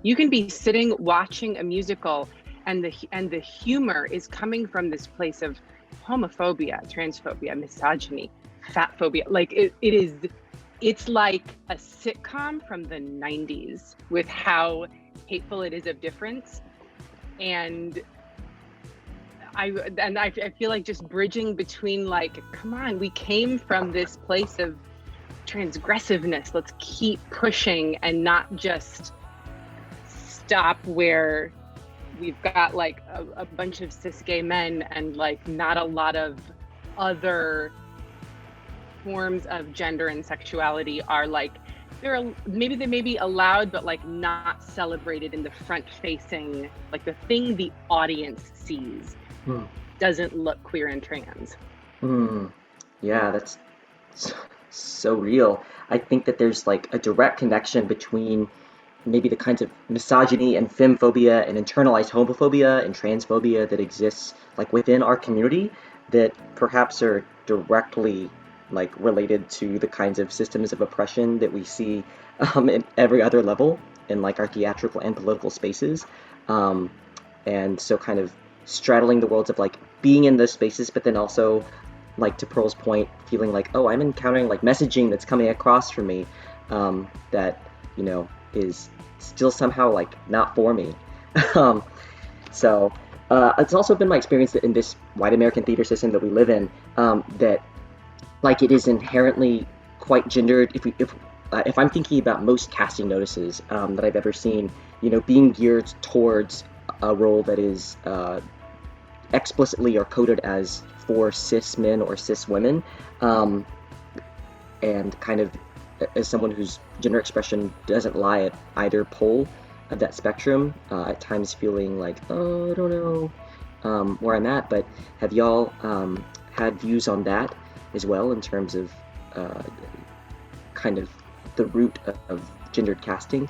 You can be sitting watching a musical, and the humor is coming from this place of homophobia, transphobia, misogyny, fat phobia. Like it's like a sitcom from the 90s with how hateful it is of difference. And I feel like just bridging between, like, come on, we came from this place of transgressiveness. Let's keep pushing and not just stop where we've got like a bunch of cis gay men and like not a lot of other forms of gender and sexuality are like, they may be allowed, but like not celebrated in the front facing, like the thing the audience sees doesn't look queer and trans. Yeah, that's so real. I think that there's like a direct connection between maybe the kinds of misogyny and femphobia and internalized homophobia and transphobia that exists like within our community that perhaps are directly like related to the kinds of systems of oppression that we see in every other level in like our theatrical and political spaces. And so kind of straddling the worlds of like being in those spaces, but then also like to Pearl's point, feeling like, oh, I'm encountering like messaging that's coming across from me that, you know, is still somehow like not for me. So it's also been my experience that in this white American theater system that we live in, that like it is inherently quite gendered. If I'm thinking about most casting notices that I've ever seen, you know, being geared towards a role that is explicitly or coded as for cis men or cis women, and kind of as someone whose gender expression doesn't lie at either pole of that spectrum, at times feeling like, oh, I don't know where I'm at. But have y'all had views on that as well in terms of kind of the root of gendered casting?